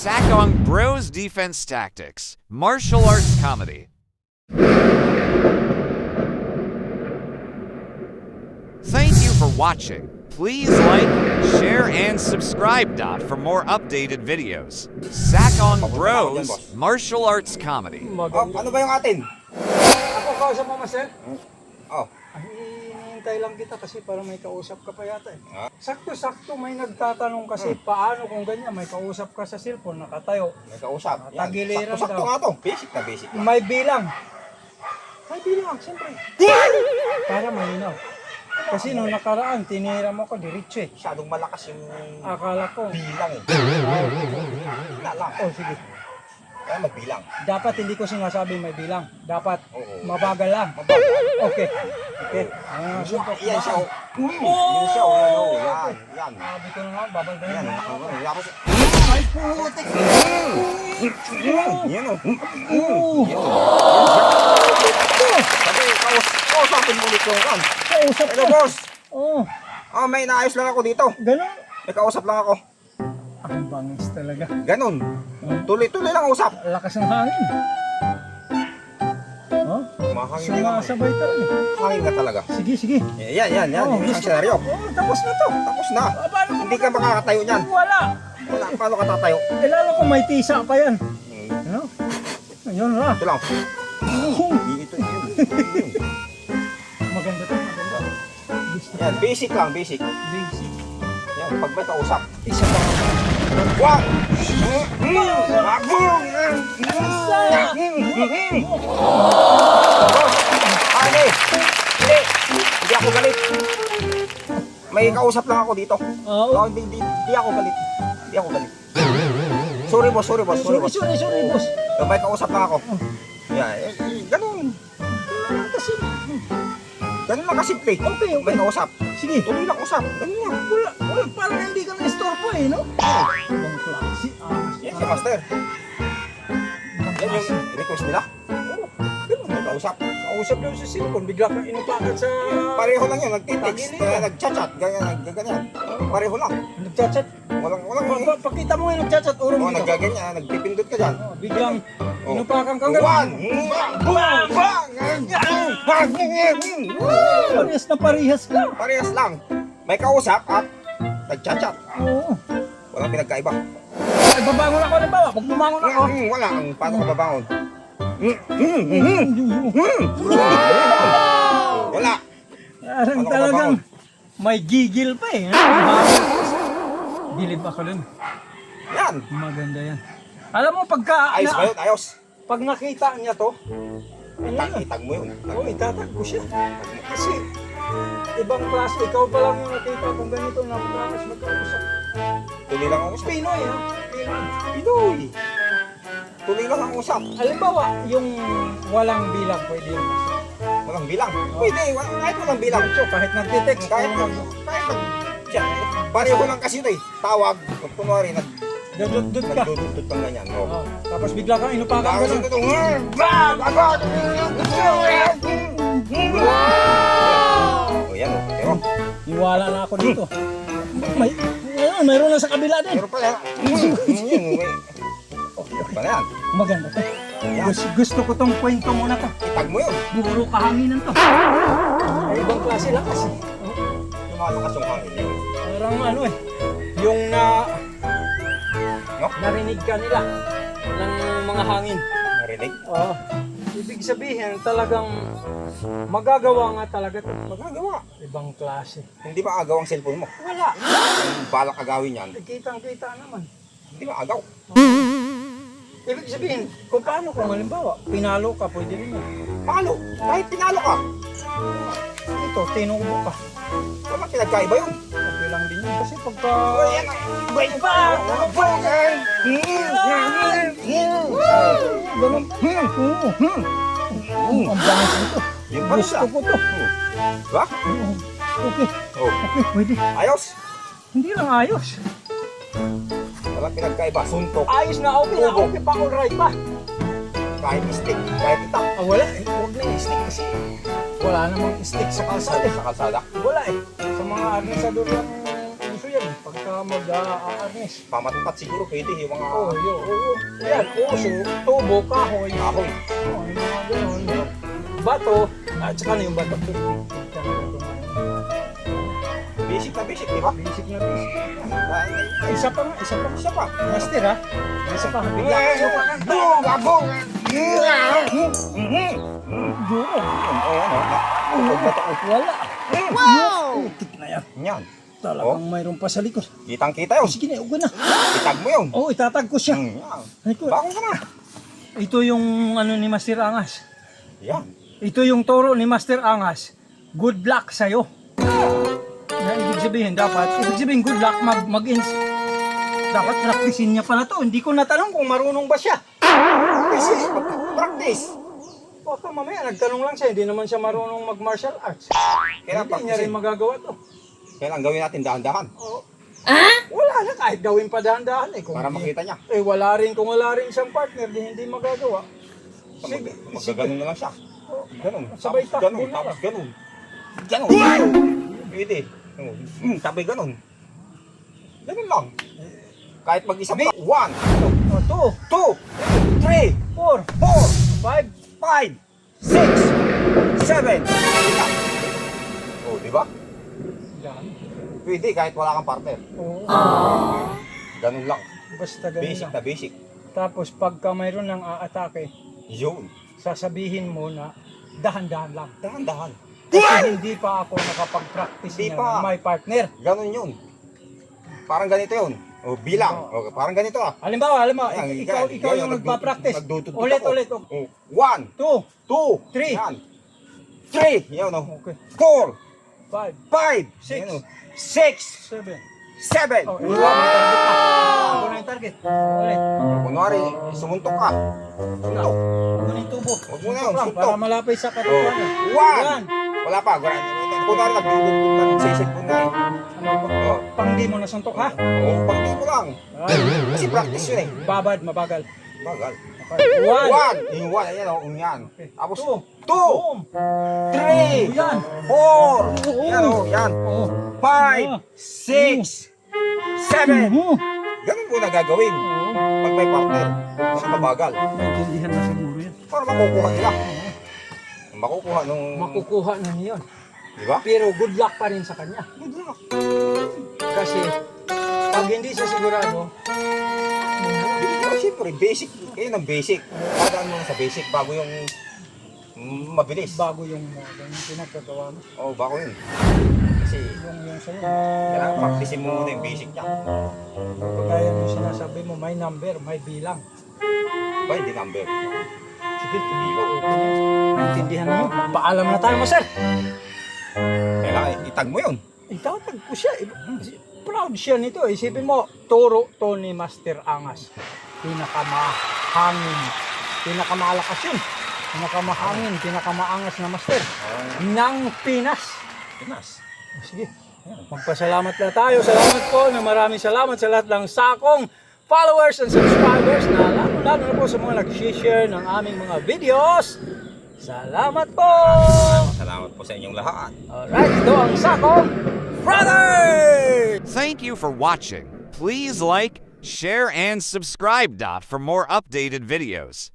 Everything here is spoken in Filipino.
Sakong Bros Defense Tactics, martial arts comedy. Thank you for watching. Please like, share, and subscribe for more updated videos. Sakong Bros Martial Arts Comedy. Ano ba yung atin? Ako, kausap mo, Master? Oh. Hinihintay lang kita kasi para may kausap ka pa yata eh. Ah? Sakto-sakto may nagtatanong kasi paano kung ganyan, may kausap ka sa cellphone, nakatayo. May kausap. Yan. Tagiliran Sakto daw. nga to. Basic na basic. May bilang. May bilang, siyempre. Para malinaw. Kasi nung nakaraan, tinira mo ko diretso eh. Masyadong malakas yung Akala ko. bilang eh. Wala lang. Oh, sige. Kaya magbilang. Dapat hindi ko sinasabi may bilang. Dapat Oo. mabagal lang. Mabagal. Okay. Okay. Suntok. Yan siya. Yan siya. Yan o. Yan. Yan. Sabi ko na nga, babaldahin Yan. mo. Yan. Ay, putik! Yan o. Oh! Sabi, kausapin mo ulit yung kan. Kausap Hello, ka! boss. Oh, May naayos lang ako dito. ganun. May kausap lang ako. Ang bangis talaga. Ganun. Tuloy-tuloy lang usap. Lakas ng hangin. Oh, Mahangin din naman. sumasabay talaga. Hangin ka talaga. Sige, sige. Yan. Oh, Yung isang senaryo. Oh, tapos na to. Tapos na. Paano Hindi ka makakatayo niyan. Wala. Paano ka tatayo? Eh, lalo kung may tisa pa yan. Ano? Ayun na. Ito lang. Oh, Ito yun. maganda to, maganda. Gusto ko. Yan, basic lang, basic. Basic. Yan, pag may kausap. Isa pa. Wag! Hindi. Hindi ako galit. May kausap lang ako dito. Oo. Hindi ako galit. Hindi ako galit. Sorry boss. Sorry, boss. May kausap lang ako. Yan, ganun. Kasi, Ganun lang kasimple. Okay. May kausap. Sige. Tuloy lang usap. Ganun lang. Wala, parang hindi ka na-estorbo eh, no? Ibang klase. Yan si Master. Yan yung request nila. May kausap. Kausap daw sa cellphone, bigla kang inupakan sa... Pareho lang yun. Nagtitext. Nagchat-chat. Ganyan. Pareho lang. Nagchat-chat. Walang Pakita mo yung nagchat-chat, urong dito. naggaganyan. Nagpipindot ka dyan. Biglang Oh. inupakan kang One! Parehas na parehas ka. Parehas lang. May kausap at nagchat-chat. Oo. Walang pinagkaiba. Ay, babangon ako ng bawa. Pag bumangon ako. Wala. Paano ka babangon? Wala. Parang Paano ka talagang babangon? may gigil pa eh. Bilib ako dun. Yan. Maganda yan. Alam mo, pagka... Ayos ba yun? Ayos. Pag nakita niya to, Itag mo yun. oo, itatag ko siya. Kasi, ibang klase, ikaw pa lang yung nakita kung ganito na mas magkausap. Tuloy lang ang usap. Pinoy ha? Pinoy. Pinoy. Tuloy lang ang usap. Halimbawa, yung walang bilang pwede yun. Walang bilang. Pwede. Kahit walang bilang. So, kahit nagtitext, Kahit pareho lang kasi ito eh. Tawag. Kung kunwari, dadudud ka. nagdududod pang ganyan. Oh, tapos bigla kang inupakan ka Tapos nun. ito, oh, yan o. Pero, Iwala na ako dito. Mayroon na sa kabila din. pero pala, pala yan. Maganda to. Gusto ko tong kwento muna to. Itag mo yun. Puro kahanginan to. Ay, ibang klase lang kasi. Lumalakas yung hangin yun. Parang ano eh. Yung No? narinig ka nila ng mga hangin. Narinig? Oo. Ibig sabihin talagang magagawa nga talaga to. Magagawa. Ibang klase. Hindi ba agaw ang cellphone mo? Wala. Kung balak agawin yan, Kitang-kita naman. hindi ba agaw? Ibig sabihin, kung paano kung halimbawa, pinalo ka, pwede rin yun. Palo. Kahit pinalo ka. Ito, tinubo ka. Walang pinagkaiba yun. Okay lang din yun. Kasi pagka... Wait pa! Ganun. Oo. Ang bangis nito. Yung pala Gusto siya. ko to. Diba? Oo. Okay. Oh, Okay, pwede. ayos. Hindi lang ayos. Walang pinagkaiba. Suntok. Ayos na okay na okay pa, alright pa. Kahit stick. Kahit itak. Wala eh. Huwag na yung stick kasi. Wala namang stick sa kalsada. Sa kalsada. Wala eh. Sa mga administrador lang uso yan. Pagka mag-aarnis. Pamatupat siguro pwede yung mga Oo, yun. Oo. Yan, uso, tubo, kahoy. kahoy. Oo, yung mga ganun. Bato, at saka na yung bato. Basic na basic, di ba? Basic na basic. Ay, Isa pa nga, isa pa. isa pa. Master ha? Isa pa, bigla. Isa pa. Boom! Abong! Duro. Wala. Wow! Putik na yan. Yan. Talagang mayroon pa sa likod. Kitang kita yun. Sige na, ugo na. Itag mo yun. Oo, itatag ko siya. Yan. Ito, Bakong ka na. ito yung ano ni Master Angas. Yan. Ito yung turo ni Master Angas. Good luck sa'yo. Na ibig sabihin good luck dapat practicein niya pala to. Hindi ko natanong kung marunong ba siya. Kasi practice. Baka mamaya nagtanong lang siya, hindi naman siya marunong mag-martial arts. Kaya Hindi niya rin practice. magagawa to. Kailangan gawin natin dahan-dahan. Oo. Wala na kahit gawin pa dahan-dahan eh. Kung Para hindi- makita niya. kung wala rin siyang partner, hindi magagawa. Sige, Magaganon na lang siya. Ganon. Sabay Tapos takbo ganon. na Tapos lang. ganon. Ganon. Pwede. Tabi ganon. Ganon lang. Kahit mag-isa pa. 1, Oh, 2, 2, 3, 4, 4, 5, 5, 6, 7. Oh, di ba? dami. Pwede kahit wala kang partner. Oo. Ganun lang. Basta ganun Basic lang. na basic. Tapos pagka mayroon ng aatake, Yun. sasabihin mo na dahan-dahan lang. Dahan-dahan. Kasi hindi pa ako nakapag-practice Hindi niya pa. ng may partner. Ganun yun. Parang ganito yun. O, bilang. O, parang ganito ah. Halimbawa, Yan, ikaw yan, yung nagpa-practice. nagdududod Ulit, ako. ulit. O, 1, 2, 2, 3. yan. 3, yan o. okay. 4, 5, 5, 6, yan o. 6, 7. 7. Oh, ito na yung target ka. Ako na yung target. Ulit. Kunwari, sumuntok ka. Suntok. Huwag mo na yung tubo. Huwag mo na yun, Suntok lang, suntok. para malapit sa O, katawan. 1. Wala pa. Kunwari, nagdududod na nagsisilpon na eh. Ano ba? O, Pang di mo nasuntok ha? o, pag di mo lang. Kasi practice yun eh. Babad, mabagal. Bagal. Okay. 1. 1. Yung 1, ayan o, yan. Tapos, 2, Boom. 3, Yan. 4, Oo. yan o, yan. Oo. 5, 6, 7. Oo. Ganun mo na gagawin Oo. pag may partner. Kasi mabagal. Naintindihan na siguro yan. Para makukuha nila. Makukuha nung... Makukuha na niyon. Di ba? Pero good luck pa rin sa kanya. Good luck. Kasi pag hindi siya sigurado, Oh, siyempre, basic. Kayo ng basic. Padaan mo sa basic bago yung mabilis. bago yung ganyan pinagkagawa mo. Oh, bago yun. Kasi Yung sa'yo. kailangan practicein mo muna yung basic niya. Kagaya yung sinasabi mo, may number, may bilang. Ba, hindi number. Sige, hindi ba? Naintindihan mo? Paalam na tayo, sir. Kailangan itag mo yun. Itatag ko siya. Proud siya nito. Isipin mo, turo to ni Master Angas. Pinakamahangin. Pinakamalakas yun. Pinakamahangin, pinakamaangas na master. Ng Pinas. Pinas. Sige. Magpasalamat na tayo. Salamat po na maraming salamat sa lahat ng sakong followers and subscribers na lalo na po sa mga nag-share ng aming mga videos. Salamat po! Salamat po sa inyong lahat. Alright, ito ang Sakong Brothers! Thank you for watching. Please like, share, and subscribe for more updated videos.